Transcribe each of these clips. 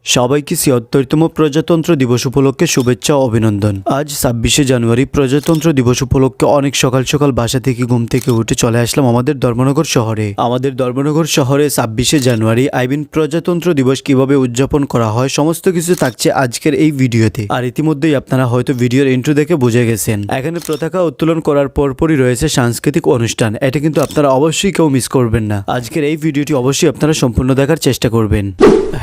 সবাইকে ৭৬তম প্রজাতন্ত্র দিবস উপলক্ষে শুভেচ্ছা ও অভিনন্দন। আজ ২৬শে জানুয়ারি প্রজাতন্ত্র দিবস উপলক্ষে অনেক সকাল সকাল বাসা থেকে ঘুম থেকে উঠে চলে আসলাম আমাদের ধর্মনগর শহরে। আমাদের ধর্মনগর শহরে ২৬শে জানুয়ারি প্রজাতন্ত্র দিবস কিভাবে উদযাপন করা হয় সমস্ত কিছু থাকছে আজকের এই ভিডিওতে। আর ইতিমধ্যেই আপনারা হয়তো ভিডিওর ইন্ট্রো দেখে বুঝে গেছেন। এখানে পতাকা উত্তোলন করার পরপরই রয়েছে সাংস্কৃতিক অনুষ্ঠান। এটা কিন্তু আপনারা অবশ্যই কেউ মিস করবেন না। আজকের এই ভিডিওটি অবশ্যই আপনারা সম্পূর্ণ দেখার চেষ্টা করবেন।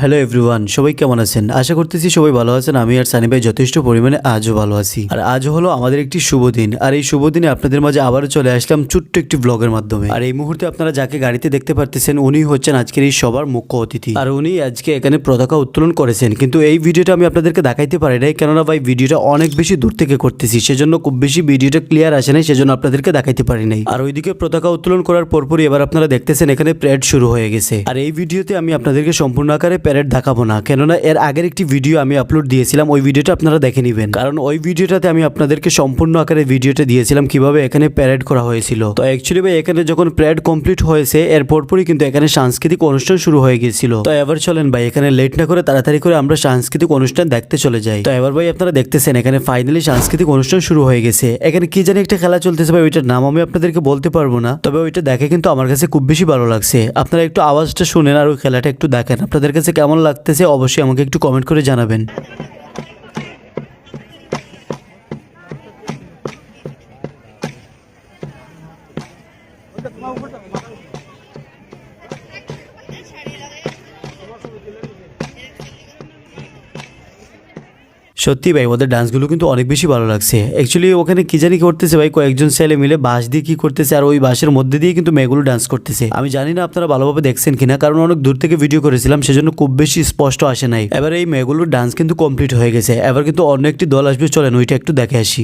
হ্যালো এভরিওয়ান, সবাই কেমন আছেন? আশা করতেছি সবাই ভালো আছেন। আমি আর সানি ভাই যথেষ্ট পরিমাণে আজও ভালো আছি। আর আজ হলো আমাদের একটি শুভ দিন। আর এই শুভ দিনে আপনাদের মাঝে আবারও চলে আসলাম ছোট্ট একটি ব্লগের মাধ্যমে। আর এই মুহূর্তে আপনারা যাকে গাড়িতে দেখতে পারতেছেন উনি হচ্ছেন আজকের এই সবার মুখ্য অতিথি। আর উনি আজকে এখানে পতাকা উত্তোলন করেছেন। কিন্তু এই ভিডিওটা আমি আপনাদেরকে দেখাইতে পারি নাই, কেননা ভাই ভিডিওটা অনেক বেশি দূর থেকে করতেছি, সেজন্য খুব বেশি ভিডিওটা ক্লিয়ার আসে নাই, সেজন্য আপনাদেরকে দেখাইতে পারি নাই। আর ওইদিকে পতাকা উত্তোলন করার পরপরই এবার আপনারা দেখতেছেন এখানে প্যারেড শুরু হয়ে গেছে। আর এই ভিডিওতে আমি আপনাদেরকে সম্পূর্ণ আকারে প্যারেড দেখাবো না, কেননা এর আগের একটি ভিডিও আমি আপলোড দিয়েছিলাম, ওই ভিডিওটা আপনারা দেখে নেবেন। কারণ ওই ভিডিওটাতে আমি আপনাদেরকে সম্পূর্ণ আকারে ভিডিওটা দিয়েছিলাম কিভাবে এখানে প্যারেড করা হয়েছিল। তো অ্যাকচুয়ালি ভাই এখানে যখন প্যারেড কমপ্লিট হয়েছে এর পরপরই কিন্তু এখানে সাংস্কৃতিক অনুষ্ঠান শুরু হয়ে গিয়েছিল। তো এবার চলেন ভাই এখানে লেট না করে তাড়াতাড়ি করে আমরা সাংস্কৃতিক অনুষ্ঠান দেখতে চলে যাই। তো এবার ভাই আপনারা দেখতেছেন এখানে ফাইনালি সাংস্কৃতিক অনুষ্ঠান শুরু হয়ে গেছে। এখানে কি জানি একটা খেলা চলতেছে ভাই, ওইটার নাম আমি আপনাদেরকে বলতে পারবো না, তবে ওইটা দেখে কিন্তু আমার কাছে খুব বেশি ভালো লাগছে। আপনারা একটু আওয়াজটা শুনেন আর ওই খেলাটা একটু দেখেন, আপনাদের কাছে কেমন লাগতেছে অবশ্যই আমাকে একটু কমেন্ট করে জানাবেন। সত্যি ভাই ওদের ডান্সগুলো কিন্তু অনেক বেশি ভালো লাগছে। অ্যাকচুয়ালি ওখানে কি জানি করতেছে ভাই, কয়েকজন ছেলে মিলে বাঁশ দিয়ে কি করতেছে আর ওই বাঁশের মধ্যে দিয়ে কিন্তু মেয়েগুলো ডান্স করতেছে। আমি জানি না আপনারা ভালোভাবে দেখছেন কিনা, কারণ অনেক দূর থেকে ভিডিও করেছিলাম সেজন্য খুব বেশি স্পষ্ট আসে নাই। এবার এই মেয়েগুলোর ডান্স কিন্তু কমপ্লিট হয়ে গেছে। এবার কিন্তু অন্য একটি দল আসবে, চলেন ওইটা একটু দেখে আসি।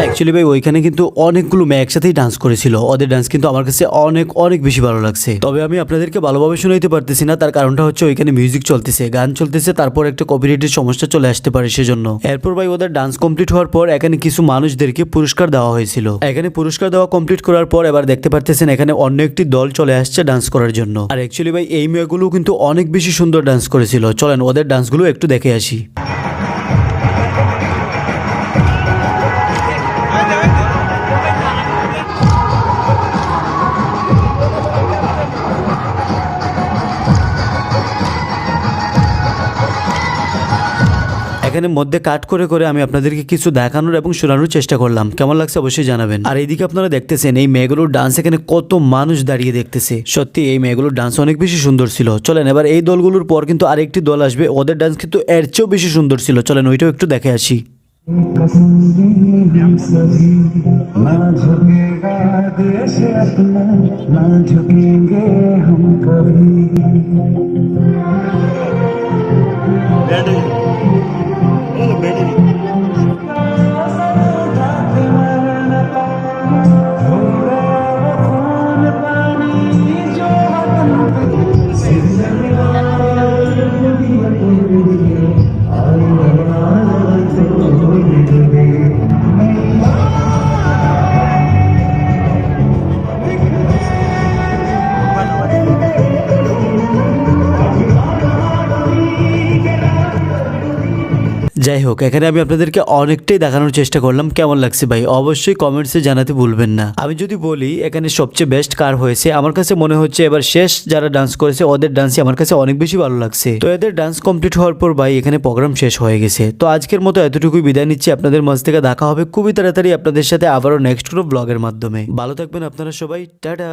অ্যাকচুয়ালি ভাই ওইখানে কিন্তু অনেকগুলো মেয়ে একসাথেই ডান্স করেছিল। ওদের ডান্স কিন্তু আমার কাছে অনেক অনেক বেশি ভালো লাগছে। তবে আমি আপনাদেরকে ভালোভাবে শোনাইতে পারতেছি না, তার কারণটা হচ্ছে ওইখানে মিউজিক চলতেছে, গান চলতেছে, তারপর একটা কপিরাইটের সমস্যা চলে আসতে পারে সেজন্য। এরপর ভাই ওদের ডান্স কমপ্লিট হওয়ার পর এখানে কিছু মানুষদেরকে পুরস্কার দেওয়া হয়েছিল। এখানে পুরস্কার দেওয়া কমপ্লিট করার পর এবার দেখতে পারতেছেন এখানে অন্য একটি দল চলে আসছে ডান্স করার জন্য। আর অ্যাকচুয়ালি ভাই এই মেয়েগুলো কিন্তু অনেক বেশি সুন্দর ডান্স করেছিল। চলেন ওদের ডান্সগুলো একটু দেখে আসি। এখানে মধ্যে কাট করে করে আমি আপনাদেরকে কিছু দেখানোর এবং শোনানোর চেষ্টা করলাম, কেমন লাগছে অবশ্যই জানাবেন। আর এইদিকে আপনারা দেখতেছেন এই মেয়েগুলোর ডান্স, এখানে কত মানুষ দাঁড়িয়ে দেখতেছে। সত্যি এই মেয়েগুলোর ডান্স অনেক বেশি সুন্দর ছিল। চলেন এবার এই দলগুলোর পর কিন্তু আরেকটি দল আসবে, ওদের ডান্স কিন্তু এর চেয়েও বেশি সুন্দর ছিল। চলেন ওইটাও একটু দেখে আসি। যাই হোক, এখানে আমি আপনাদেরকে অনেকটাই দেখানোর চেষ্টা করলাম। কেমন লাগছে ভাই অবশ্যই কমেন্টসে জানাতে ভুলবেন না। আমি যদি বলি এখানে সবচেয়ে বেস্ট কার হয়েছে, আমার কাছে মনে হচ্ছে এবার শেষ যারা ডান্স করেছে ওদের ডান্সই আমার কাছে অনেক বেশি ভালো লাগছে। তো এদের ডান্স কমপ্লিট হওয়ার পর ভাই এখানে প্রোগ্রাম শেষ হয়ে গেছে। তো আজকের মতো এতটুকুই বিদায় নিচ্ছি। আপনাদের মাঝ থেকে দেখা হবে খুবই তাড়াতাড়ি আপনাদের সাথে আবারও নেক্সট কোনো ব্লগের মাধ্যমে। ভালো থাকবেন আপনারা সবাই, টাটা।